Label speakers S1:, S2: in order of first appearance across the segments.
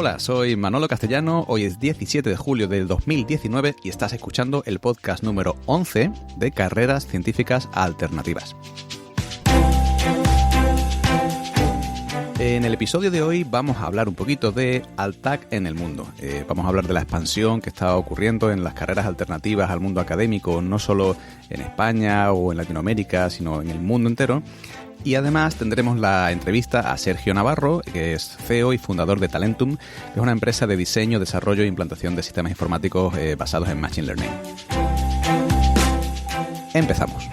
S1: Hola, soy Manolo Castellano, hoy es 17 de julio del 2019 y estás escuchando el podcast número 11 de Carreras Científicas Alternativas. En el episodio de hoy vamos a hablar un poquito de ALTAC en el mundo. Vamos a hablar de la expansión que está ocurriendo en las carreras alternativas al mundo académico, no solo en España o en Latinoamérica, sino en el mundo entero. Y además tendremos la entrevista a Sergio Navarro, que es CEO y fundador de Talentum, que es una empresa de diseño, desarrollo e implantación de sistemas informáticos basados en Machine Learning. Empezamos.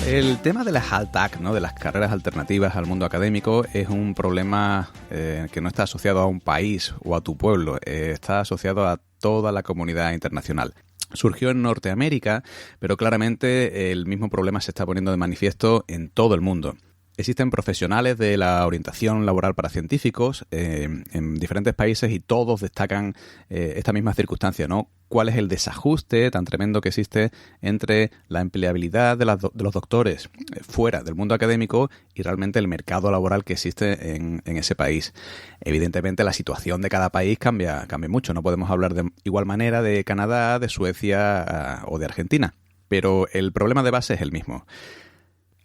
S1: El tema de las ALTAC, ¿no? De las carreras alternativas al mundo académico, es un problema que no está asociado a un país o a tu pueblo, está asociado a toda la comunidad internacional. Surgió en Norteamérica, pero claramente el mismo problema se está poniendo de manifiesto en todo el mundo. Existen profesionales de la orientación laboral para científicos en diferentes países y todos destacan esta misma circunstancia, ¿no? ¿Cuál es el desajuste tan tremendo que existe entre la empleabilidad de los doctores fuera del mundo académico y realmente el mercado laboral que existe en ese país? Evidentemente la situación de cada país cambia mucho. No podemos hablar de igual manera de Canadá, de Suecia o de Argentina, pero el problema de base es el mismo.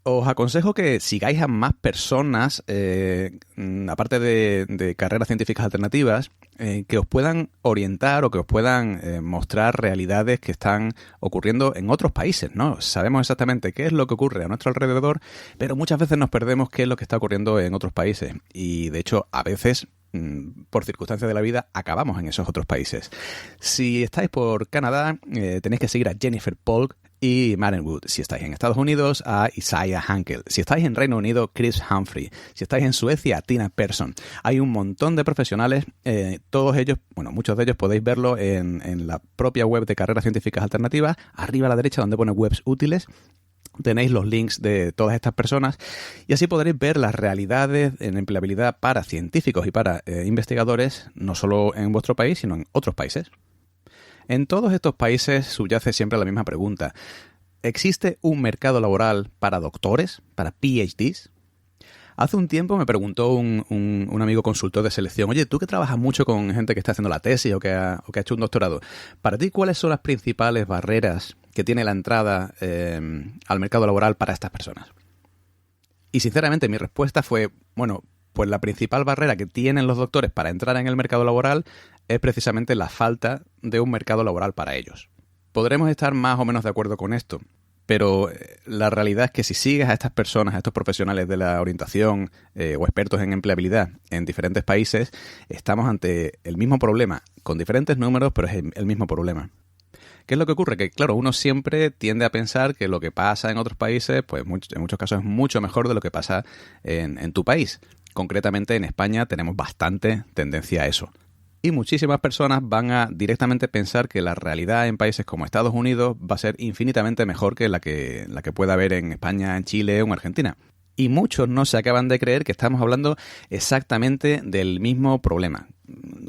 S1: Os aconsejo que sigáis a más personas, aparte de carreras científicas alternativas, que os puedan orientar o que os puedan mostrar realidades que están ocurriendo en otros países, ¿no? Sabemos exactamente qué es lo que ocurre a nuestro alrededor, pero muchas veces nos perdemos qué es lo que está ocurriendo en otros países. Y de hecho, a veces, por circunstancias de la vida, acabamos en esos otros países. Si estáis por Canadá, tenéis que seguir a Jennifer Polk y Maren Wood. Si estáis en Estados Unidos, a Isaiah Hankel. Si estáis en Reino Unido, Chris Humphrey. Si estáis en Suecia, a Tina Persson. Hay un montón de profesionales, todos ellos, bueno, muchos de ellos podéis verlo en la propia web de Carreras Científicas Alternativas, arriba a la derecha donde pone webs útiles. Tenéis los links de todas estas personas y así podréis ver las realidades en empleabilidad para científicos y para investigadores, no solo en vuestro país, sino en otros países. En todos estos países subyace siempre la misma pregunta. ¿Existe un mercado laboral para doctores, para PhDs? Hace un tiempo me preguntó un amigo consultor de selección, oye, tú que trabajas mucho con gente que está haciendo la tesis o que ha hecho un doctorado, para ti, ¿cuáles son las principales barreras que tiene la entrada al mercado laboral para estas personas? Y sinceramente mi respuesta fue, bueno, pues la principal barrera que tienen los doctores para entrar en el mercado laboral es precisamente la falta de un mercado laboral para ellos. Podremos estar más o menos de acuerdo con esto, pero la realidad es que si sigues a estas personas, a estos profesionales de la orientación o expertos en empleabilidad en diferentes países, estamos ante el mismo problema, con diferentes números, pero es el mismo problema. ¿Qué es lo que ocurre? Que, claro, uno siempre tiende a pensar que lo que pasa en otros países, pues en muchos casos es mucho mejor de lo que pasa en tu país. Concretamente en España tenemos bastante tendencia a eso. Y muchísimas personas van a directamente pensar que la realidad en países como Estados Unidos va a ser infinitamente mejor que la que pueda haber en España, en Chile o en Argentina. Y muchos no se acaban de creer que estamos hablando exactamente del mismo problema.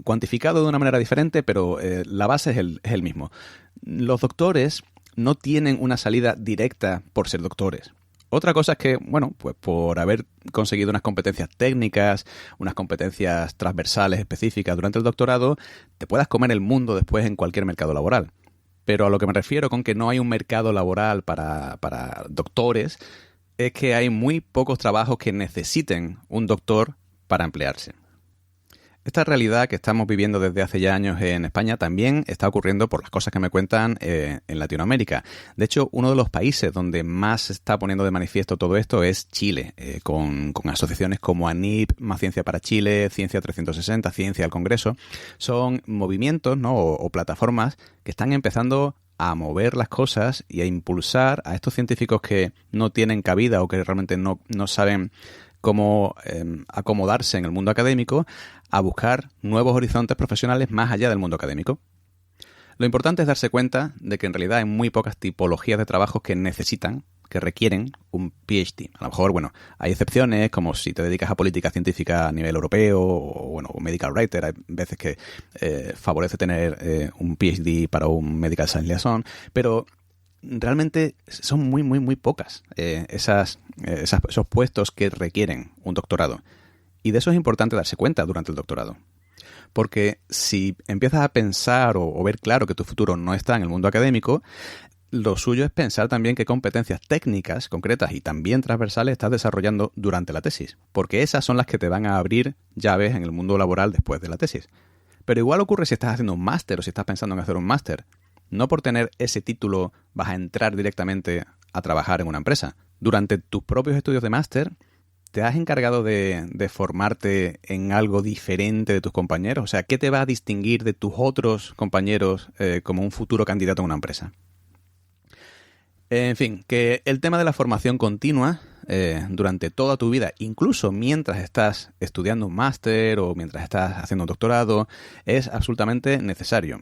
S1: Cuantificado de una manera diferente, pero la base es el mismo. Los doctores no tienen una salida directa por ser doctores. Otra cosa es que, bueno, pues por haber conseguido unas competencias técnicas, unas competencias transversales específicas durante el doctorado, te puedas comer el mundo después en cualquier mercado laboral. Pero a lo que me refiero con que no hay un mercado laboral para doctores es que hay muy pocos trabajos que necesiten un doctor para emplearse. Esta realidad que estamos viviendo desde hace ya años en España también está ocurriendo por las cosas que me cuentan en Latinoamérica. De hecho, uno de los países donde más se está poniendo de manifiesto todo esto es Chile, con asociaciones como ANIP, Más Ciencia para Chile, Ciencia 360, Ciencia al Congreso. Son movimientos, ¿no? o plataformas que están empezando a mover las cosas y a impulsar a estos científicos que no tienen cabida o que realmente no saben cómo acomodarse en el mundo académico, a buscar nuevos horizontes profesionales más allá del mundo académico. Lo importante es darse cuenta de que en realidad hay muy pocas tipologías de trabajos que requieren un PhD. A lo mejor, bueno, hay excepciones, como si te dedicas a política científica a nivel europeo o medical writer. Hay veces que favorece tener un PhD para un medical science liaison, pero realmente son muy, muy, muy pocas esos puestos que requieren un doctorado. Y de eso es importante darse cuenta durante el doctorado. Porque si empiezas a pensar o ver claro que tu futuro no está en el mundo académico, lo suyo es pensar también qué competencias técnicas concretas y también transversales estás desarrollando durante la tesis, porque esas son las que te van a abrir llaves en el mundo laboral después de la tesis. Pero igual ocurre si estás haciendo un máster o si estás pensando en hacer un máster. No por tener ese título vas a entrar directamente a trabajar en una empresa. Durante tus propios estudios de máster, ¿te has encargado de formarte en algo diferente de tus compañeros? O sea, ¿qué te va a distinguir de tus otros compañeros como un futuro candidato a una empresa? En fin, que el tema de la formación continua durante toda tu vida, incluso mientras estás estudiando un máster o mientras estás haciendo un doctorado, es absolutamente necesario.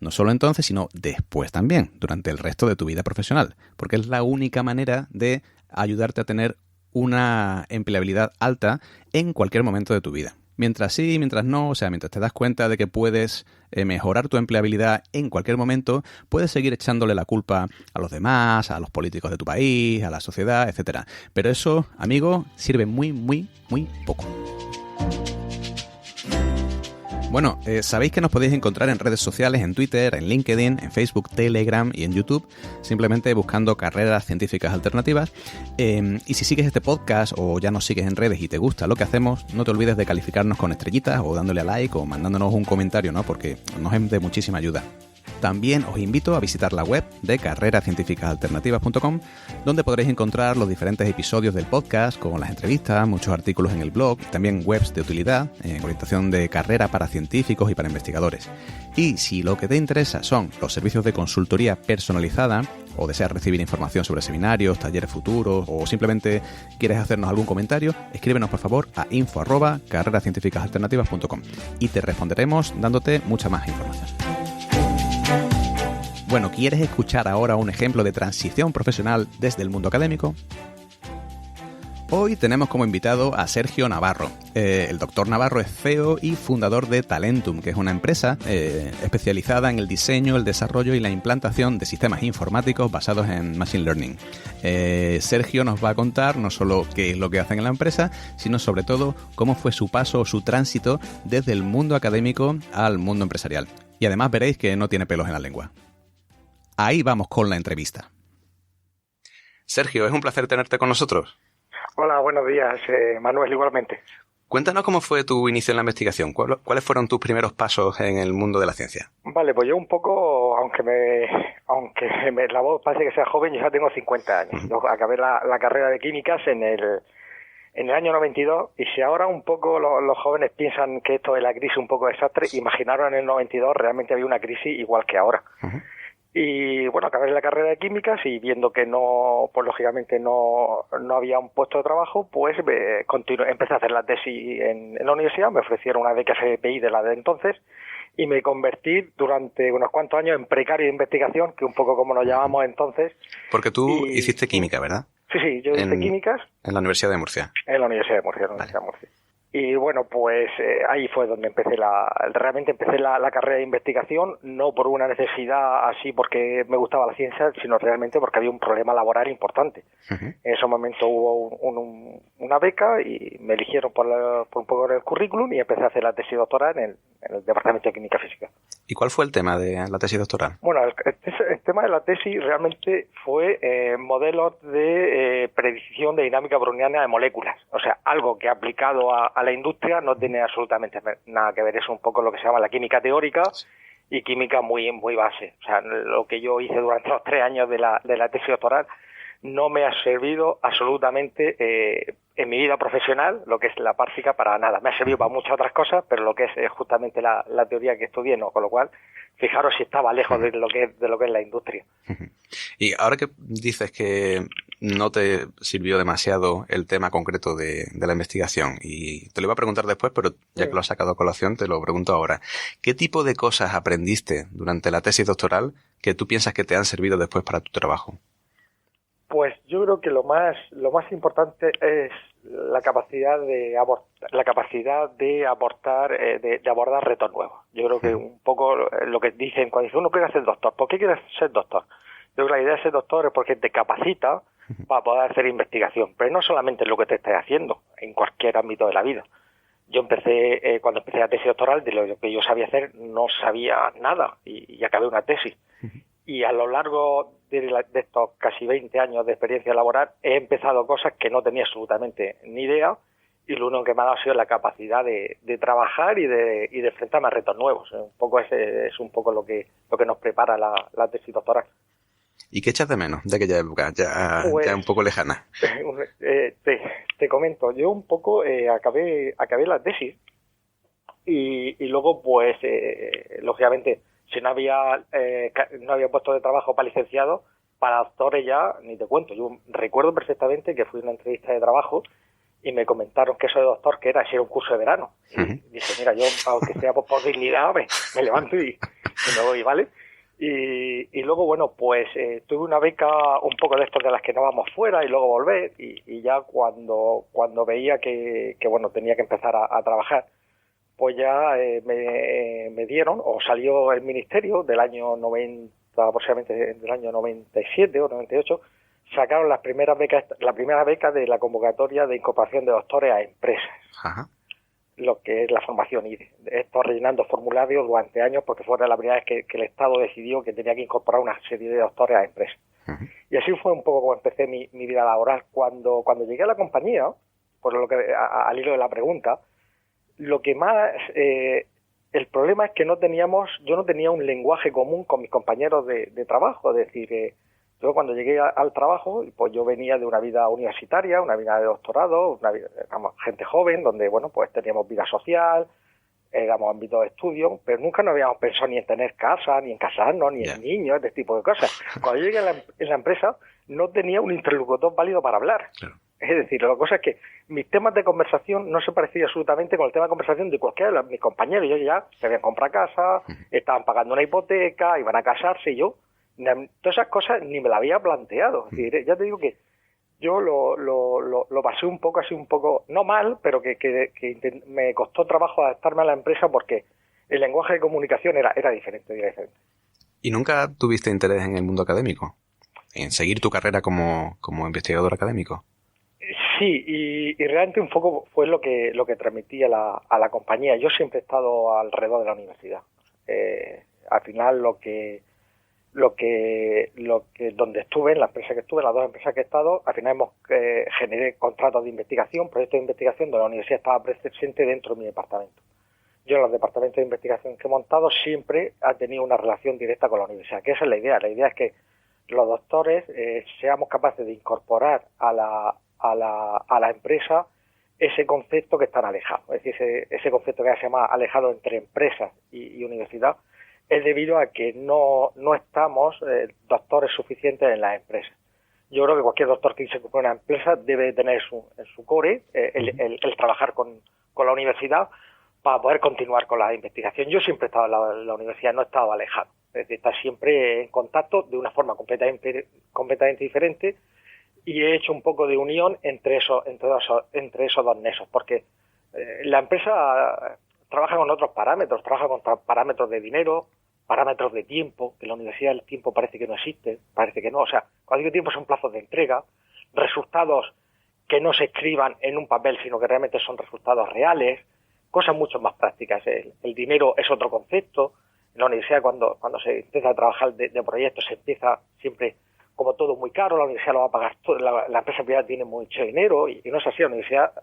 S1: No solo entonces, sino después también, durante el resto de tu vida profesional, porque es la única manera de ayudarte a tener una empleabilidad alta en cualquier momento de tu vida. Mientras sí, mientras no, o sea, mientras te das cuenta de que puedes mejorar tu empleabilidad en cualquier momento, puedes seguir echándole la culpa a los demás, a los políticos de tu país, a la sociedad, etcétera. Pero eso, amigo, sirve muy, muy, muy poco. Bueno, sabéis que nos podéis encontrar en redes sociales, en Twitter, en LinkedIn, en Facebook, Telegram y en YouTube, simplemente buscando Carreras Científicas Alternativas. Y si sigues este podcast o ya nos sigues en redes y te gusta lo que hacemos, no te olvides de calificarnos con estrellitas o dándole a like o mandándonos un comentario, ¿no? Porque nos es de muchísima ayuda. También os invito a visitar la web de carrerascientificasalternativas.com, donde podréis encontrar los diferentes episodios del podcast, con las entrevistas, muchos artículos en el blog, y también webs de utilidad, en orientación de carrera para científicos y para investigadores. Y si lo que te interesa son los servicios de consultoría personalizada, o deseas recibir información sobre seminarios, talleres futuros, o simplemente quieres hacernos algún comentario, escríbenos por favor a info@carrerascientificasalternativas.com y te responderemos dándote mucha más información. Bueno, ¿quieres escuchar ahora un ejemplo de transición profesional desde el mundo académico? Hoy tenemos como invitado a Sergio Navarro. El doctor Navarro es CEO y fundador de Talentum, que es una empresa especializada en el diseño, el desarrollo y la implantación de sistemas informáticos basados en Machine Learning. Sergio nos va a contar no solo qué es lo que hacen en la empresa, sino sobre todo cómo fue su paso o su tránsito desde el mundo académico al mundo empresarial. Y además veréis que no tiene pelos en la lengua. Ahí vamos con la entrevista. Sergio, es un placer tenerte con nosotros.
S2: Hola, buenos días, Manuel, igualmente.
S1: Cuéntanos cómo fue tu inicio en la investigación. ¿Cuáles fueron tus primeros pasos en el mundo de la ciencia?
S2: Vale, pues yo un poco, aunque la voz parece que sea joven, yo ya tengo 50 años. Yo acabé la carrera de químicas en el año 92, y si ahora un poco los jóvenes piensan que esto es la crisis un poco desastre, imaginaron en el 92 realmente había una crisis igual que ahora. Uh-huh. Y bueno, acabé la carrera de químicas y viendo que no, pues lógicamente no había un puesto de trabajo, pues empecé a hacer la tesis en la universidad, me ofrecieron una beca FPI de la de entonces y me convertí durante unos cuantos años en precario de investigación, que un poco como nos llamamos entonces.
S1: Porque tú hiciste química, ¿verdad?
S2: Sí, yo hice químicas.
S1: En la Universidad de Murcia.
S2: En la Universidad de Murcia, Y bueno, pues ahí fue donde realmente empecé la carrera de investigación, no por una necesidad así porque me gustaba la ciencia, sino realmente porque había un problema laboral importante. Uh-huh. En ese momento hubo una beca y me eligieron por un poco el currículum y empecé a hacer la tesis doctoral en el Departamento de Química Física.
S1: ¿Y cuál fue el tema de la tesis doctoral?
S2: Bueno, el tema de la tesis realmente fue modelos de predicción de dinámica browniana de moléculas. O sea, algo que aplicado a la industria no tiene absolutamente nada que ver. Es un poco lo que se llama la química teórica y química muy base. O sea, lo que yo hice durante los 3 años de la tesis doctoral no me ha servido absolutamente en mi vida profesional, lo que es la práctica, para nada. Me ha servido para muchas otras cosas, pero lo que es justamente la teoría que estudié, no. Con lo cual, fijaros si estaba lejos de lo que es la industria.
S1: Y ahora que dices que no te sirvió demasiado el tema concreto de la investigación, y te lo iba a preguntar después, pero ya que lo has sacado a colación, te lo pregunto ahora. ¿Qué tipo de cosas aprendiste durante la tesis doctoral que tú piensas que te han servido después para tu trabajo?
S2: Pues yo creo que lo más importante es la capacidad de abordar retos nuevos. Yo creo que un poco lo que dicen cuando dicen uno quiere ser doctor, ¿por qué quieres ser doctor? Yo creo que la idea de ser doctor es porque te capacita para poder hacer investigación, pero no solamente en lo que te estés haciendo, en cualquier ámbito de la vida. Yo empecé, cuando empecé la tesis doctoral, de lo que yo sabía hacer, no sabía nada y acabé una tesis. Y a lo largo de estos casi 20 años de experiencia laboral he empezado cosas que no tenía absolutamente ni idea, y lo único que me ha dado ha sido la capacidad de trabajar y de enfrentarme a retos nuevos. Un poco es un poco lo que nos prepara la tesis doctoral.
S1: ¿Y qué echas de menos de aquella época, ya un poco lejana?
S2: Te comento, yo un poco acabé la tesis y luego, pues, lógicamente, si no había puesto de trabajo para licenciados, para doctores ya, ni te cuento. Yo recuerdo perfectamente que fui a una entrevista de trabajo y me comentaron que eso de doctor, que era, si era un curso de verano. Y dije, mira, yo, aunque sea por dignidad, me levanto y me voy, ¿vale? Y luego, bueno, pues tuve una beca un poco de estos de las que no vamos fuera y luego volver, y ya cuando veía que bueno, tenía que empezar a trabajar, pues ya me dieron, o salió el ministerio del año 90, aproximadamente del año 97 o 98, sacaron la primera beca de la convocatoria de incorporación de doctores a empresas. Ajá. Lo que es la formación IDE. He estado rellenando formularios durante años porque fue la primera vez que el Estado decidió que tenía que incorporar una serie de doctores a empresas. Uh-huh. Y así fue un poco como empecé mi vida laboral. Cuando llegué a la compañía, por lo que al hilo de la pregunta, lo que más el problema es que yo no tenía un lenguaje común con mis compañeros de trabajo. Es decir, yo cuando llegué al trabajo, pues yo venía de una vida universitaria, una vida de doctorado, éramos gente joven, donde, bueno, pues teníamos vida social, éramos ámbito de estudio, pero nunca nos habíamos pensado ni en tener casa, ni en casarnos, ni en niños, este tipo de cosas. Cuando yo llegué en la empresa, no tenía un interlocutor válido para hablar. Claro. Es decir, la cosa es que mis temas de conversación no se parecían absolutamente con el tema de conversación de cualquiera de mis compañeros. Yo ya se habían comprado casa, estaban pagando una hipoteca, iban a casarse, y yo todas esas cosas ni me las había planteado. Es decir, ya te digo que yo lo pasé un poco, no mal, pero que me costó trabajo adaptarme a la empresa porque el lenguaje de comunicación era diferente.
S1: ¿Y nunca tuviste interés en el mundo académico? ¿En seguir tu carrera como investigador académico?
S2: Sí, y realmente un poco fue lo que transmití a la compañía. Yo siempre he estado alrededor de la universidad. Al final donde estuve, en la empresa que estuve, en las dos empresas que he estado, al final generé contratos de investigación, proyectos de investigación donde la universidad estaba presente dentro de mi departamento. Yo en los departamentos de investigación que he montado siempre ha tenido una relación directa con la universidad, que esa es la idea. La idea es que los doctores seamos capaces de incorporar a la empresa ese concepto que están alejado. Es decir, ese concepto que se llama alejado entre empresas y universidad, es debido a que no estamos doctores suficientes en las empresas. Yo creo que cualquier doctor que se ocupe de una empresa debe tener en su core el trabajar con la universidad para poder continuar con la investigación. Yo siempre he estado en la universidad, no he estado alejado. Es decir, estar siempre en contacto de una forma completamente diferente, y he hecho un poco de unión entre esos dos nexos, porque la empresa trabaja con otros parámetros, trabaja con parámetros de dinero, parámetros de tiempo, que en la universidad el tiempo parece que no existe, parece que no. O sea, cuando digo tiempo son plazos de entrega, resultados que no se escriban en un papel, sino que realmente son resultados reales, cosas mucho más prácticas. El dinero es otro concepto. En la universidad, cuando se empieza a trabajar de proyectos, se empieza siempre como todo muy caro, la universidad lo va a pagar todo, la empresa privada tiene mucho dinero, y no es así.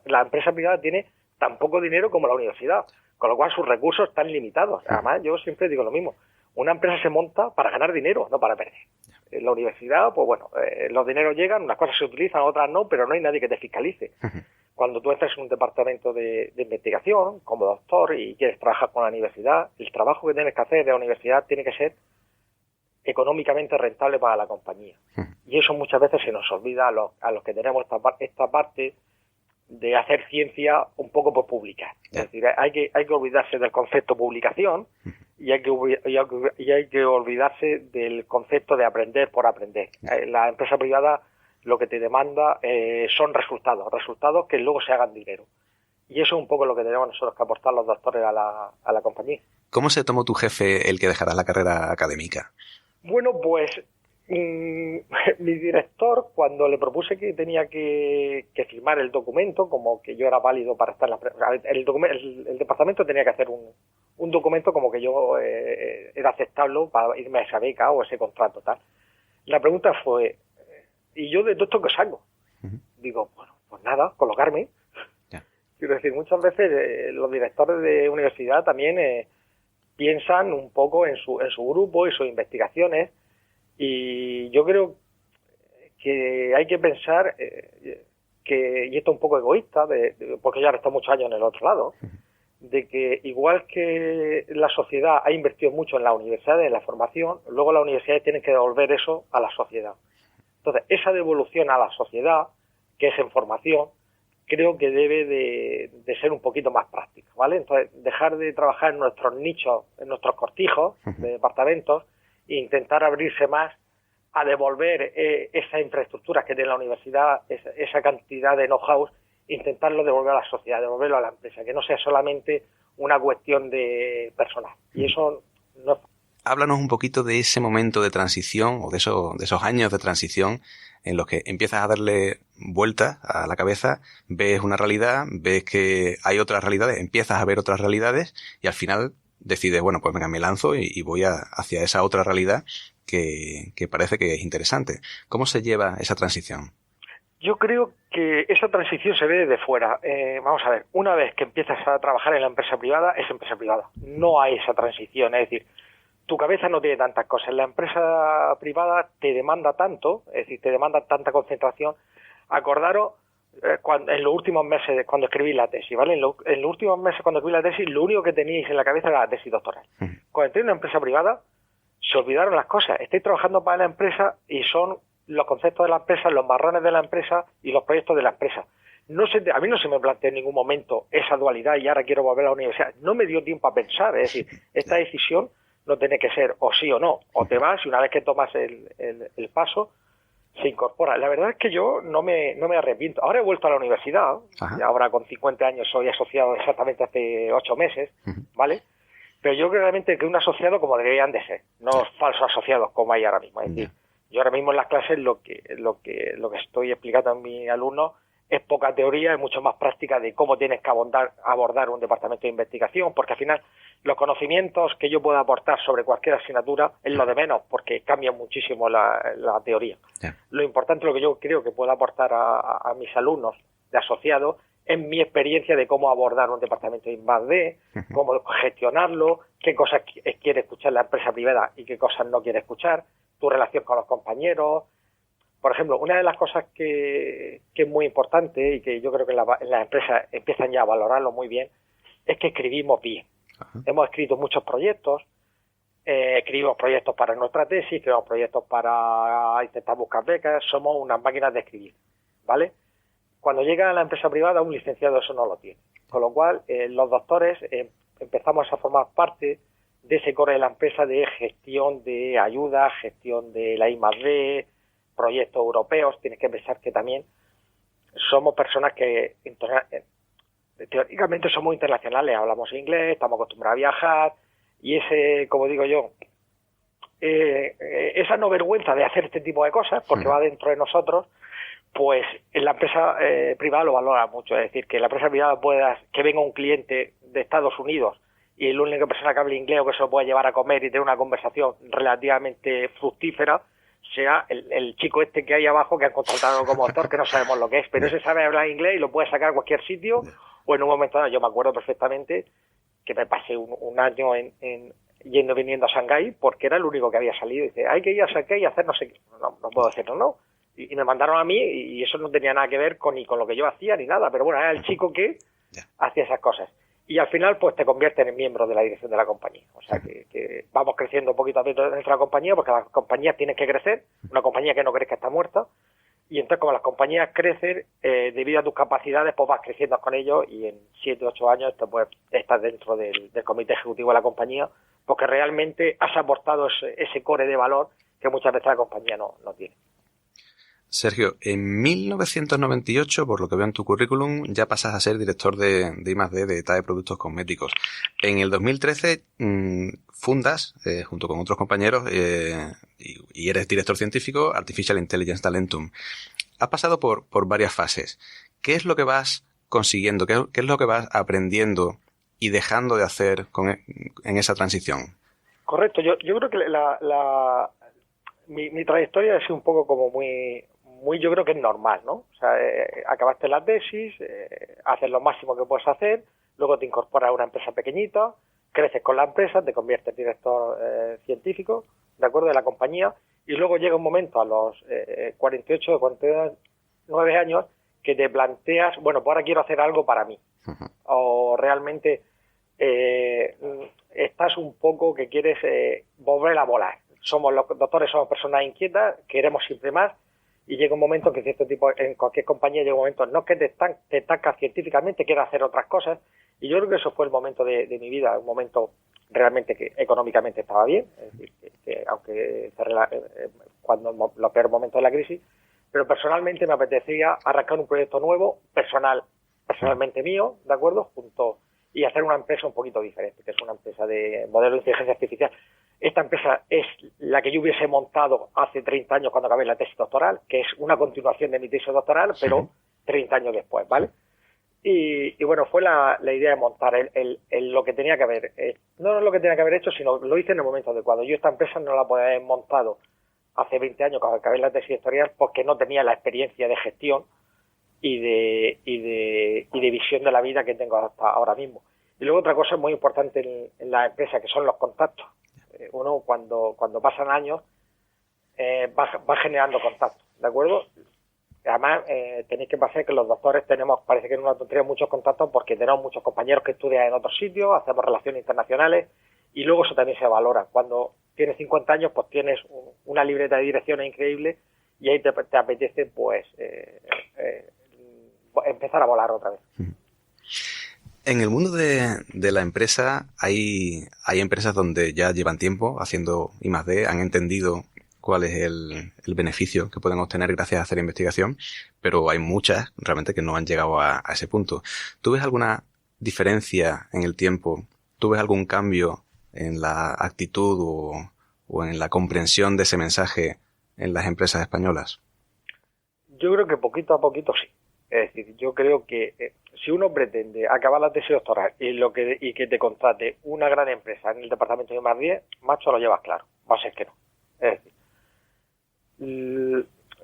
S2: La empresa privada tiene tan poco dinero como la universidad, con lo cual sus recursos están limitados. Además, yo siempre digo lo mismo, una empresa se monta para ganar dinero, no para perder. En la universidad, pues bueno, los dineros llegan, unas cosas se utilizan, otras no, pero no hay nadie que te fiscalice. Cuando tú entras en un departamento de investigación, como doctor, y quieres trabajar con la universidad, el trabajo que tienes que hacer de la universidad tiene que ser económicamente rentable para la compañía. Y eso muchas veces se nos olvida a los que tenemos esta parte de hacer ciencia un poco por publicar. Es decir, hay que olvidarse del concepto publicación, y hay que olvidarse del concepto de aprender por aprender. La empresa privada lo que te demanda son resultados que luego se hagan dinero. Y eso es un poco lo que tenemos nosotros que aportar los doctores a la compañía.
S1: ¿Cómo se tomó tu jefe el que dejaras la carrera académica?
S2: Bueno, pues Mi director, cuando le propuse que tenía que firmar el documento, como que yo era válido para estar en la... El departamento tenía que hacer un documento como que yo era aceptable para irme a esa beca o ese contrato, tal. La pregunta fue, ¿y yo de todo esto qué salgo? Digo, bueno, pues nada, colocarme. Quiero decir, muchas veces los directores de universidad también piensan un poco en su grupo y sus investigaciones, y yo creo que hay que pensar y esto es un poco egoísta, porque ya he estado muchos años en el otro lado, de que igual que la sociedad ha invertido mucho en las universidades, en la formación, luego las universidades tienen que devolver eso a la sociedad. Entonces, esa devolución a la sociedad, que es en formación, creo que debe de ser un poquito más práctica, ¿vale? Entonces, dejar de trabajar en nuestros nichos, en nuestros cortijos de departamentos, e intentar abrirse más a devolver esa infraestructura que tiene la universidad, esa cantidad de know-how, intentarlo devolver a la sociedad, devolverlo a la empresa, que no sea solamente una cuestión de personal. Y eso no es...
S1: Háblanos un poquito de ese momento de transición o de esos años de transición en los que empiezas a darle vueltas a la cabeza, ves una realidad, ves que hay otras realidades, empiezas a ver otras realidades y al final decides, bueno, pues venga, me lanzo y voy hacia esa otra realidad que parece que es interesante. ¿Cómo se lleva esa transición?
S2: Yo creo que esa transición se ve desde fuera. Vamos a ver, una vez que empiezas a trabajar en la empresa privada, es empresa privada. No hay esa transición, es decir, tu cabeza no tiene tantas cosas. La empresa privada te demanda tanto, es decir, te demanda tanta concentración. Acordaros, en los últimos meses cuando escribí la tesis, ¿vale? En los últimos meses cuando escribí la tesis, lo único que teníais en la cabeza era la tesis doctoral. Cuando entré en una empresa privada, se olvidaron las cosas. Estáis trabajando para la empresa y son los conceptos de la empresa, los marrones de la empresa y los proyectos de la empresa. A mí no se me planteó en ningún momento esa dualidad y ahora quiero volver a la universidad. No me dio tiempo a pensar, es decir, esta decisión no tiene que ser o sí o no, o te vas y una vez que tomas el paso se incorpora. La verdad es que yo no me arrepiento. Ahora he vuelto a la universidad, y ahora con 50 años soy asociado exactamente hace 8 meses, ¿vale? Pero yo creo realmente que un asociado como deberían de ser, no falsos asociados como hay ahora mismo. Es decir, yo ahora mismo en las clases lo que estoy explicando a mis alumnos es poca teoría, es mucho más práctica de cómo tienes que abordar un departamento de investigación, porque al final los conocimientos que yo pueda aportar sobre cualquier asignatura es lo de menos, porque cambia muchísimo la teoría. Lo importante, lo que yo creo que puedo aportar a mis alumnos de asociados, es mi experiencia de cómo abordar un departamento de I+D, cómo gestionarlo, qué cosas quiere escuchar la empresa privada y qué cosas no quiere escuchar, tu relación con los compañeros. Por ejemplo, una de las cosas que es muy importante y que yo creo que en las empresas empiezan ya a valorarlo muy bien, es que escribimos bien. Hemos escrito muchos proyectos, escribimos proyectos para nuestra tesis, escribimos proyectos para intentar buscar becas, somos unas máquinas de escribir, ¿vale? Cuando llega a la empresa privada, un licenciado eso no lo tiene. Con lo cual, los doctores empezamos a formar parte de ese core de la empresa de gestión de ayuda, gestión de la I+D, proyectos europeos. Tienes que pensar que también somos personas que teóricamente somos internacionales, hablamos inglés, estamos acostumbrados a viajar y ese, como digo yo, esa no vergüenza de hacer este tipo de cosas, porque va dentro de nosotros, pues en la empresa privada lo valora mucho. Es decir, que la empresa privada que venga un cliente de Estados Unidos y la única persona que hable inglés o que se lo pueda llevar a comer y tener una conversación relativamente fructífera sea el chico este que hay abajo que han contratado como actor, que no sabemos lo que es, pero ese sabe hablar inglés y lo puede sacar a cualquier sitio, o en un momento dado. Yo me acuerdo perfectamente que me pasé un año yendo y viniendo a Shanghái porque era el único que había salido. Y dice, hay que ir a Shanghái y hacer no sé qué. No puedo decirlo, no. Y me mandaron a mí y eso no tenía nada que ver ni con lo que yo hacía ni nada, pero bueno, era el chico que hacía esas cosas. Y al final, pues te conviertes en miembro de la dirección de la compañía. O sea, que vamos creciendo un poquito a poquito dentro de la compañía, porque las compañías tienen que crecer. Una compañía que no crezca está muerta. Y entonces, como las compañías crecen, debido a tus capacidades, pues vas creciendo con ellos y en 7 o 8 años pues, estás dentro del comité ejecutivo de la compañía, porque realmente has aportado ese core de valor que muchas veces la compañía no tiene.
S1: Sergio, en 1998, por lo que veo en tu currículum, ya pasas a ser director de I+D de ETA de Productos Cosméticos. En el 2013 fundas, junto con otros compañeros, y eres director científico, Artificial Intelligence Talentum. Has pasado por varias fases. ¿Qué es lo que vas consiguiendo? ¿Qué es lo que vas aprendiendo y dejando de hacer en esa transición?
S2: Correcto. Yo creo que mi trayectoria es un poco como muy, yo creo que es normal, ¿no? O sea, acabaste la tesis, haces lo máximo que puedes hacer, luego te incorporas a una empresa pequeñita, creces con la empresa, te conviertes en director científico, ¿de acuerdo?, de la compañía, y luego llega un momento a los 48 o 49 años que te planteas, bueno, pues ahora quiero hacer algo para mí. Uh-huh. O realmente estás un poco que quieres volver a volar. Los doctores somos personas inquietas, queremos siempre más, y llega un momento que en cualquier compañía llega un momento, no que te estancas científicamente, quieres hacer otras cosas, y yo creo que eso fue el momento de mi vida, un momento realmente que económicamente estaba bien, es decir, que aunque cuando los peores momentos de la crisis, pero personalmente me apetecía arrancar un proyecto nuevo, personalmente mío, ¿de acuerdo?, y hacer una empresa un poquito diferente, que es una empresa de modelo de inteligencia artificial. Esta empresa es la que yo hubiese montado hace 30 años cuando acabé la tesis doctoral, que es una continuación de mi tesis doctoral, pero 30 años después, ¿vale? Y bueno, fue la idea de montar lo que tenía que haber, no lo que tenía que haber hecho, sino lo hice en el momento adecuado. Yo esta empresa no la podía haber montado hace 20 años cuando acabé la tesis doctoral porque no tenía la experiencia de gestión y de visión de la vida que tengo hasta ahora mismo. Y luego otra cosa muy importante en la empresa, que son los contactos. Uno cuando pasan años va generando contactos, ¿de acuerdo? Además, tenéis que pasar que los doctores parece que en una tontería, muchos contactos porque tenemos muchos compañeros que estudian en otros sitios, hacemos relaciones internacionales y luego eso también se valora. Cuando tienes 50 años, pues tienes una libreta de direcciones increíble y ahí te apetece, pues, empezar a volar otra vez.
S1: En el mundo de la empresa hay empresas donde ya llevan tiempo haciendo I+D, han entendido cuál es el beneficio que pueden obtener gracias a hacer investigación, pero hay muchas realmente que no han llegado a ese punto. ¿Tú ves alguna diferencia en el tiempo? ¿Tú ves algún cambio en la actitud o en la comprensión de ese mensaje en las empresas españolas?
S2: Yo creo que poquito a poquito sí. Es decir, yo creo que si uno pretende acabar la tesis doctoral y que te contrate una gran empresa en el departamento de I+D, macho, lo llevas claro. Va a ser que no. Es decir,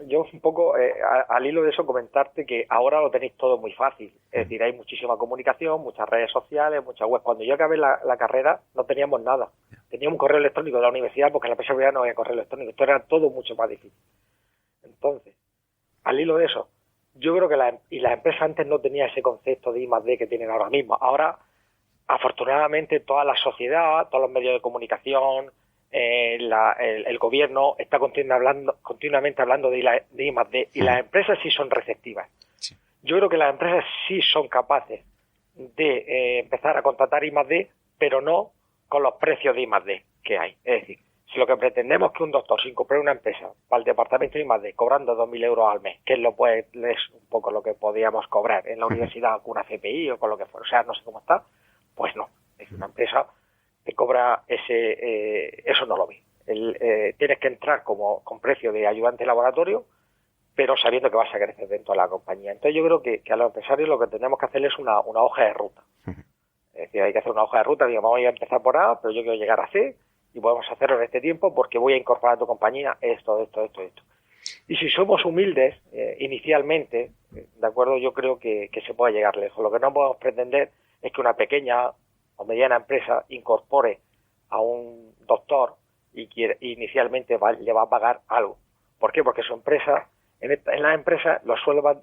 S2: yo un poco, al hilo de eso, comentarte que ahora lo tenéis todo muy fácil. Es decir, hay muchísima comunicación, muchas redes sociales, muchas webs. Cuando yo acabé la carrera no teníamos nada. Teníamos un correo electrónico de la universidad porque en la PSV no había correo electrónico. Esto era todo mucho más difícil. Entonces, al hilo de eso, yo creo que las empresas antes no tenían ese concepto de I+D que tienen ahora mismo. Ahora, afortunadamente, toda la sociedad, todos los medios de comunicación, el gobierno está continuamente hablando de I+D y las empresas sí son receptivas. Sí. Yo creo que las empresas sí son capaces de empezar a contratar I+D, pero no con los precios de I+D que hay. Es decir, si lo que pretendemos es que un doctor se incorpore una empresa para el departamento de I+D cobrando 2.000 euros al mes, que es un poco lo que podíamos cobrar en la universidad con una CPI o con lo que fuera, o sea, no sé cómo está, pues no. Es una empresa que cobra eso no lo vi. Tienes que entrar con precio de ayudante de laboratorio, pero sabiendo que vas a crecer dentro de la compañía. Entonces yo creo que a los empresarios lo que tenemos que hacer es una hoja de ruta. Es decir, hay que hacer una hoja de ruta, digamos, voy a empezar por A, pero yo quiero llegar a C, y podemos hacerlo en este tiempo porque voy a incorporar a tu compañía esto. Y si somos humildes inicialmente, ¿de acuerdo? Yo creo que se puede llegar lejos. Lo que no podemos pretender es que una pequeña o mediana empresa incorpore a un doctor y inicialmente le va a pagar algo. ¿Por qué? Porque su empresa, en la empresa los sueldos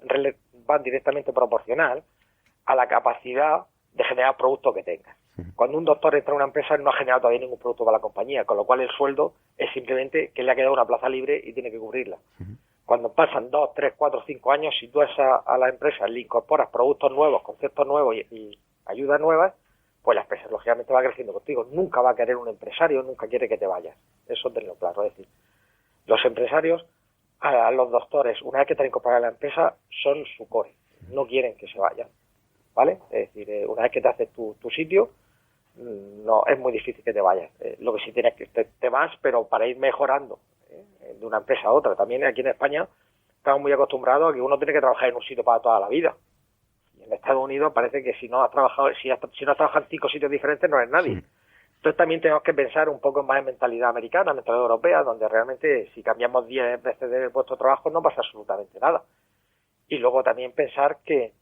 S2: van directamente proporcional a la capacidad de generar productos que tenga. Cuando un doctor entra a una empresa no ha generado todavía ningún producto para la compañía, con lo cual el sueldo es simplemente que le ha quedado una plaza libre y tiene que cubrirla. Cuando pasan 2, 3, 4, 5 años, si tú a la empresa le incorporas productos nuevos, conceptos nuevos y ayudas nuevas, pues la empresa lógicamente va creciendo contigo. Nunca va a querer un empresario, nunca quiere que te vayas. Eso tenlo claro. Es decir, los empresarios a los doctores, una vez que están incorporados a la empresa, son su core. No quieren que se vayan, ¿vale? Es decir, una vez que te haces tu sitio, no es muy difícil que te vayas. Lo que sí tienes que te vas, pero para ir mejorando de una empresa a otra. También aquí en España estamos muy acostumbrados a que uno tiene que trabajar en un sitio para toda la vida. Y en Estados Unidos parece que si no has trabajado, si no has trabajado en 5 sitios diferentes, no eres nadie. Sí. Entonces también tenemos que pensar un poco más en mentalidad americana, mentalidad europea, donde realmente si cambiamos 10 veces de puesto de trabajo no pasa absolutamente nada. Y luego también pensar que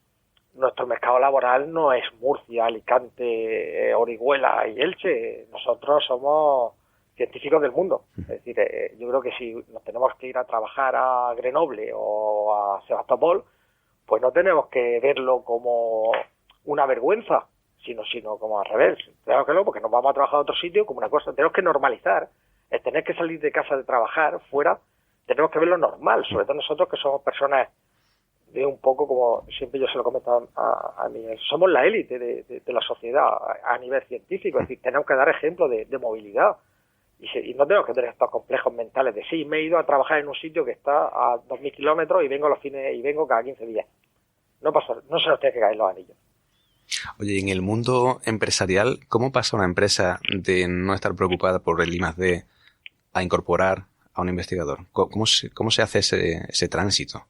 S2: nuestro mercado laboral no es Murcia, Alicante, Orihuela y Elche. Nosotros somos científicos del mundo. Es decir, yo creo que si nos tenemos que ir a trabajar a Grenoble o a Sebastopol, pues no tenemos que verlo como una vergüenza, sino como al revés. Tenemos que verlo porque nos vamos a trabajar a otro sitio como una cosa. Tenemos que normalizar el tener que salir de casa de trabajar fuera. Tenemos que verlo normal, sobre todo nosotros que somos personas de un poco, como siempre yo se lo comento a mí, somos la élite de la sociedad a nivel científico. Es decir, tenemos que dar ejemplo de movilidad y no tenemos que tener estos complejos mentales de sí, me he ido a trabajar en un sitio que está a 2.000 kilómetros y vengo cada 15 días. No se nos tiene que caer los anillos.
S1: Oye, en el mundo empresarial, ¿cómo pasa una empresa de no estar preocupada por el I+D a incorporar a un investigador? ¿Cómo se hace ese tránsito?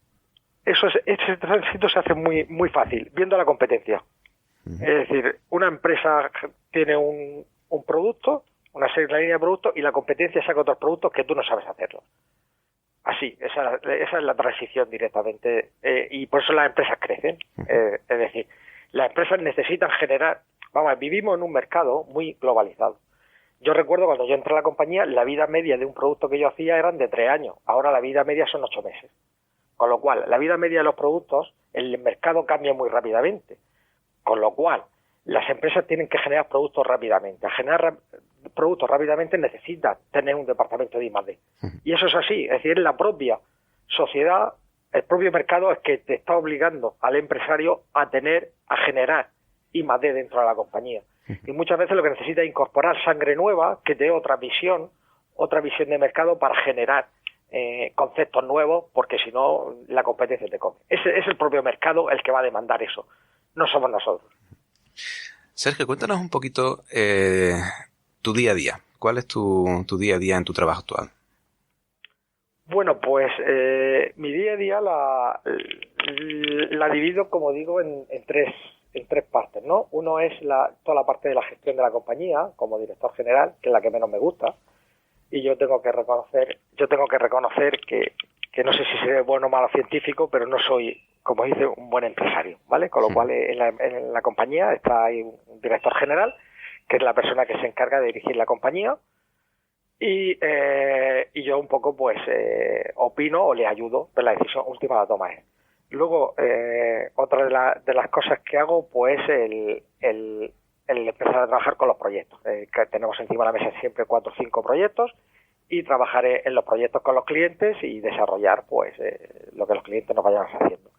S2: Ese tránsito se hace muy, muy fácil, viendo la competencia. Uh-huh. Es decir, una empresa tiene un producto, una línea de productos, y la competencia saca otros productos que tú no sabes hacerlo. Así, esa es la transición directamente, y por eso las empresas crecen. Uh-huh. Es decir, las empresas necesitan generar, vivimos en un mercado muy globalizado. Yo recuerdo cuando yo entré a la compañía, la vida media de un producto que yo hacía eran de 3 años, ahora la vida media son 8 meses. Con lo cual, la vida media de los productos, el mercado cambia muy rápidamente. Con lo cual, las empresas tienen que generar productos rápidamente. A generar productos rápidamente necesitan tener un departamento de I+D. Y eso es así. Es decir, la propia sociedad, el propio mercado es que te está obligando al empresario a generar I+D dentro de la compañía. Y muchas veces lo que necesita es incorporar sangre nueva que te dé otra visión de mercado para generar conceptos nuevos, porque si no la competencia te come. Es el propio mercado el que va a demandar eso, no somos nosotros.
S1: Sergio, cuéntanos un poquito tu día a día. ¿Cuál es tu día a día en tu trabajo actual?
S2: Bueno, pues mi día a día la divido, como digo, en tres partes, ¿no? Uno es toda la parte de la gestión de la compañía como director general, que es la que menos me gusta. Y yo tengo que reconocer que no sé si seré bueno o malo científico, pero no soy, como dice, un buen empresario, ¿vale? Con lo cual en la compañía está ahí un director general, que es la persona que se encarga de dirigir la compañía, y yo un poco pues opino o le ayudo, pero la decisión última la toma él. Luego, otra de las cosas que hago, pues el empezar a trabajar con los proyectos. Que tenemos encima de la mesa siempre 4 o 5 proyectos, y trabajaré en los proyectos con los clientes y desarrollar pues lo que los clientes nos vayan haciendo.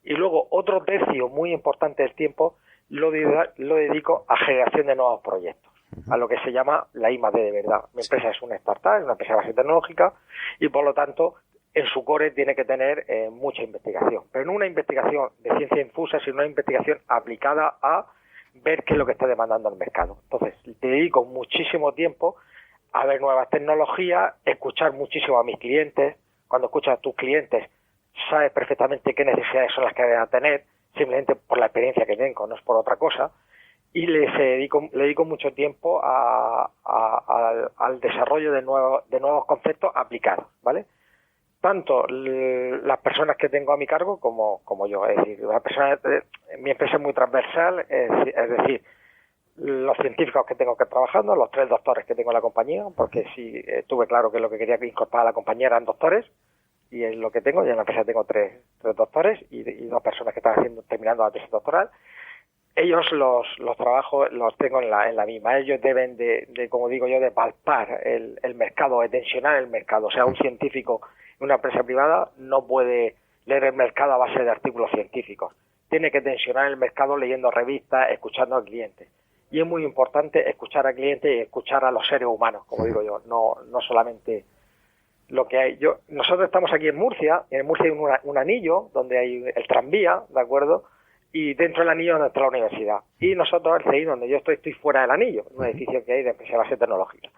S2: Y luego otro tercio muy importante del tiempo lo dedico a generación de nuevos proyectos, a lo que se llama la I+D de verdad. Mi empresa es una startup, es una empresa de base tecnológica, y por lo tanto en su core tiene que tener mucha investigación, pero no una investigación de ciencia infusa, sino una investigación aplicada a ver qué es lo que está demandando el mercado. Entonces, te dedico muchísimo tiempo a ver nuevas tecnologías, escuchar muchísimo a mis clientes. Cuando escuchas a tus clientes, sabes perfectamente qué necesidades son las que deben tener, simplemente por la experiencia que tengo, no es por otra cosa. Y le dedico mucho tiempo al desarrollo de nuevos conceptos aplicados, ¿vale? Tanto las personas que tengo a mi cargo como yo. Es decir, mi empresa es muy transversal, es decir, los científicos que tengo que trabajando, los 3 doctores que tengo en la compañía, porque sí tuve claro que lo que quería incorporar a la compañía eran doctores, y es lo que tengo. Y en la empresa tengo 3 doctores y 2 personas que están terminando la tesis doctoral. Ellos los trabajos los tengo en la misma. Ellos deben de, como digo yo, de palpar el mercado, de tensionar el mercado. O sea, un científico en una empresa privada no puede leer el mercado a base de artículos científicos. Tiene que tensionar el mercado leyendo revistas, escuchando al cliente. Y es muy importante escuchar al cliente y escuchar a los seres humanos, como digo yo, no solamente lo que hay. Nosotros estamos aquí en Murcia hay un anillo donde hay el tranvía, ¿de acuerdo? Y dentro del anillo donde está la universidad. Y nosotros, el CEI, donde yo estoy fuera del anillo, en un edificio que hay de especial base tecnológica.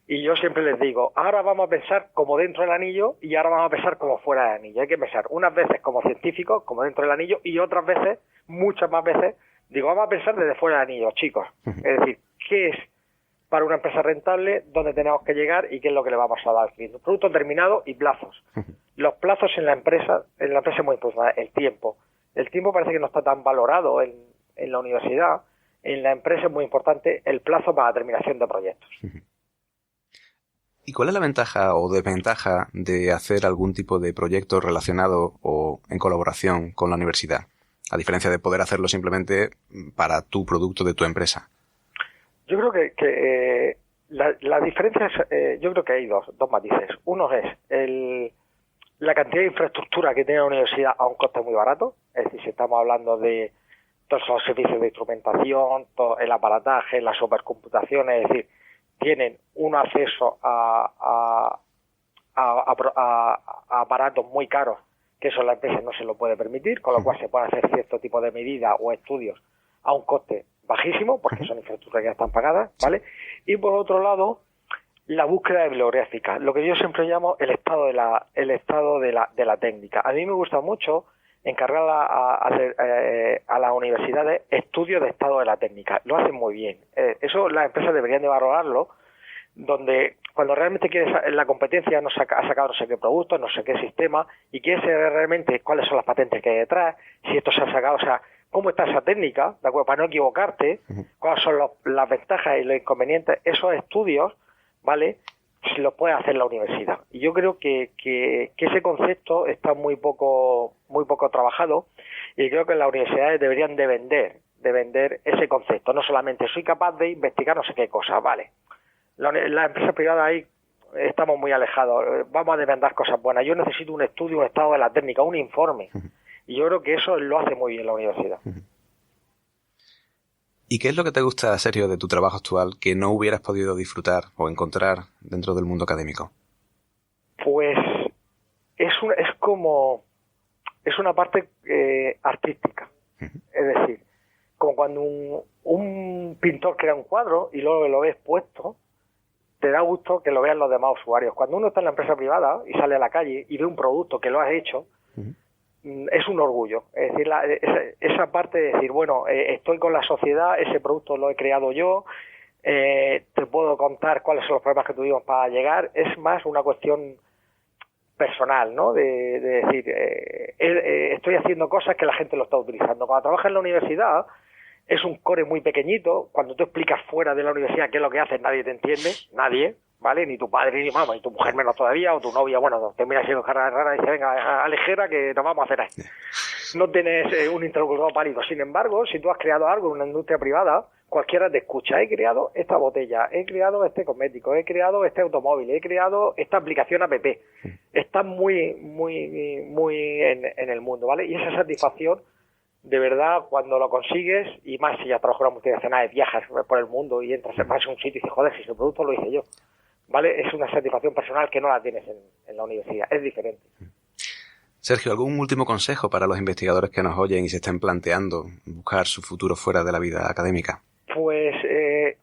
S2: Y yo siempre les digo, ahora vamos a pensar como dentro del anillo y ahora vamos a pensar como fuera del anillo. Hay que pensar unas veces como científicos, como dentro del anillo, y otras veces, muchas más veces, digo, vamos a pensar desde fuera del anillo, chicos. Es decir, ¿qué es para una empresa rentable, dónde tenemos que llegar y qué es lo que le vamos a dar al cliente? Producto terminado y plazos. Los plazos en la empresa es muy importante. El tiempo. El tiempo parece que no está tan valorado en la universidad. En la empresa es muy importante el plazo para la terminación de proyectos.
S1: ¿Y cuál es la ventaja o desventaja de hacer algún tipo de proyecto relacionado o en colaboración con la universidad? A diferencia de poder hacerlo simplemente para tu producto de tu empresa.
S2: Yo creo que la diferencia es, yo creo que hay dos matices. Uno es la cantidad de infraestructura que tiene la universidad a un coste muy barato. Es decir, si estamos hablando de todos los servicios de instrumentación, todo el aparataje, las supercomputaciones, es decir, tienen un acceso a aparatos muy caros, que eso la empresa no se lo puede permitir, con lo cual se pueden hacer cierto tipo de medidas o estudios a un coste bajísimo, porque son infraestructuras que ya están pagadas, ¿vale? Y por otro lado, la búsqueda bibliográfica, lo que yo siempre llamo el estado de la técnica. A mí me gusta mucho encargar a las universidades estudios de estado de la técnica. Lo hacen muy bien. Eso las empresas deberían de valorarlo, donde cuando realmente quieres la competencia ha sacado no sé qué producto, no sé qué sistema, y quieres saber realmente cuáles son las patentes que hay detrás, si esto se ha sacado, o sea, cómo está esa técnica, ¿de acuerdo? Para no equivocarte, cuáles son las ventajas y los inconvenientes, esos estudios, ¿vale?, se los puede hacer la universidad. Y yo creo que ese concepto está muy poco trabajado, y creo que las universidades deberían de vender ese concepto. No solamente soy capaz de investigar no sé qué cosa, vale. Las empresas privadas ahí estamos muy alejados. Vamos a demandar cosas buenas. Yo necesito un estudio, un estado de la técnica, un informe. Y yo creo que eso lo hace muy bien la universidad.
S1: ¿Y qué es lo que te gusta, Sergio, de tu trabajo actual que no hubieras podido disfrutar o encontrar dentro del mundo académico?
S2: Pues es una parte artística. Es decir, como cuando un pintor crea un cuadro y luego lo ves puesto, te da gusto que lo vean los demás usuarios. Cuando uno está en la empresa privada y sale a la calle y ve un producto que lo has hecho, es un orgullo. Es decir, esa parte de decir, bueno, estoy con la sociedad, ese producto lo he creado yo, te puedo contar cuáles son los problemas que tuvimos para llegar, es más una cuestión personal, ¿no? De decir, estoy haciendo cosas que la gente lo está utilizando. Cuando trabajas en la universidad, es un core muy pequeñito. Cuando tú explicas fuera de la universidad qué es lo que haces, nadie te entiende, nadie, ¿vale? Ni tu padre, ni mamá, ni tu mujer menos todavía, o tu novia, bueno, termina siendo cara rara y dice, venga, alejera que nos vamos a hacer ahí. No tienes un interlocutor válido. Sin embargo, si tú has creado algo en una industria privada, cualquiera te escucha. He creado esta botella, he creado este cosmético, he creado este automóvil, he creado esta aplicación app. Está muy en el mundo, ¿vale? Y esa satisfacción, de verdad, cuando lo consigues, y más si ya trabajas en una multinacional, viajas por el mundo y entras en un sitio y dices, joder, si ese producto lo hice yo, ¿vale? Es una satisfacción personal que no la tienes en la universidad, es diferente.
S1: Sergio, ¿algún último consejo para los investigadores que nos oyen y se estén planteando buscar su futuro fuera de la vida académica?
S2: Pues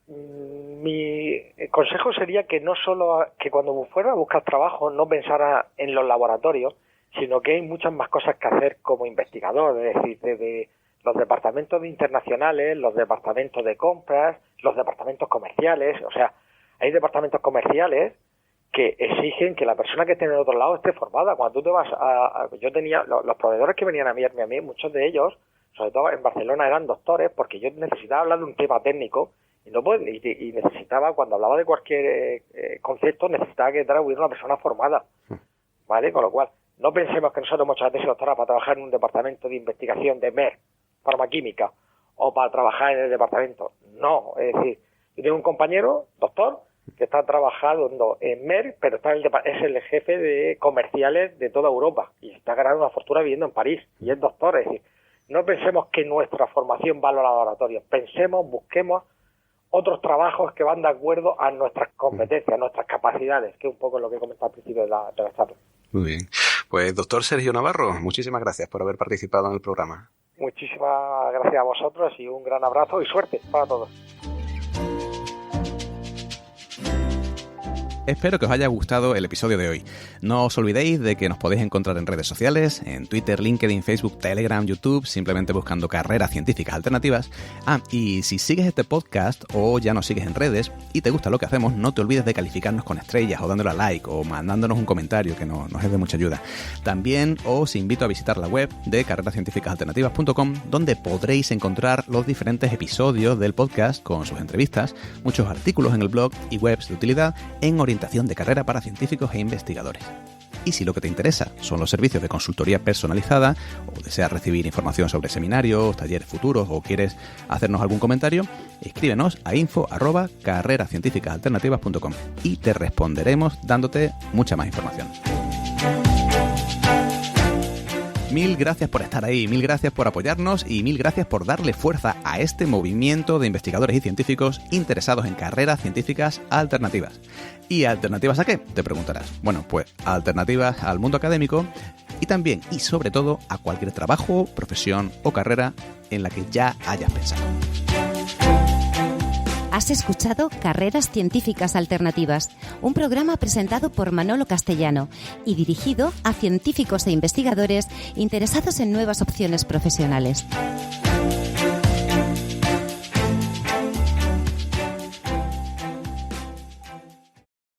S2: mi consejo sería que no solo que cuando fuera a buscar trabajo no pensara en los laboratorios, sino que hay muchas más cosas que hacer como investigador, es decir, desde los departamentos internacionales, los departamentos de compras, los departamentos comerciales. O sea, hay departamentos comerciales que exigen que la persona que esté en el otro lado esté formada. Cuando tú te vas yo tenía los proveedores que venían a mí, muchos de ellos, sobre todo en Barcelona, eran doctores, porque yo necesitaba hablar de un tema técnico y necesitaba, cuando hablaba de cualquier concepto, necesitaba que hubiera una persona formada, ¿vale? Con lo cual, no pensemos que nosotros muchas veces doctora para trabajar en un departamento de investigación de MER, farmaquímica, o para trabajar en el departamento. No, es decir, yo tengo un compañero, doctor, que está trabajando en MER, pero es el jefe de comerciales de toda Europa y está ganando una fortuna viviendo en París y es doctor. Es decir, no pensemos que nuestra formación va a los laboratorios, busquemos otros trabajos que van de acuerdo a nuestras competencias, a nuestras capacidades, que es un poco lo que he comentado al principio de la charla.
S1: Muy bien. Pues doctor Sergio Navarro, muchísimas gracias por haber participado en el programa.
S2: Muchísimas gracias a vosotros y un gran abrazo y suerte para todos.
S1: Espero que os haya gustado el episodio de hoy. No os olvidéis de que nos podéis encontrar en redes sociales, en Twitter, LinkedIn, Facebook, Telegram, YouTube, simplemente buscando Carreras Científicas Alternativas. Y si sigues este podcast o ya nos sigues en redes y te gusta lo que hacemos, no te olvides de calificarnos con estrellas o dándole a like o mandándonos un comentario que nos es de mucha ayuda. También os invito a visitar la web de carrerascientificasalternativas.com, donde podréis encontrar los diferentes episodios del podcast con sus entrevistas, muchos artículos en el blog y webs de utilidad en orientación de carrera para científicos e investigadores. Y si lo que te interesa son los servicios de consultoría personalizada, o deseas recibir información sobre seminarios, talleres futuros, o quieres hacernos algún comentario, escríbenos a info@carrerascientificasalternativas.com y te responderemos dándote mucha más información. Mil gracias por estar ahí, mil gracias por apoyarnos y mil gracias por darle fuerza a este movimiento de investigadores y científicos interesados en carreras científicas alternativas. ¿Y alternativas a qué? Te preguntarás. Bueno, pues alternativas al mundo académico y también y sobre todo a cualquier trabajo, profesión o carrera en la que ya hayas pensado.
S3: Has escuchado Carreras Científicas Alternativas, un programa presentado por Manolo Castellano y dirigido a científicos e investigadores interesados en nuevas opciones profesionales.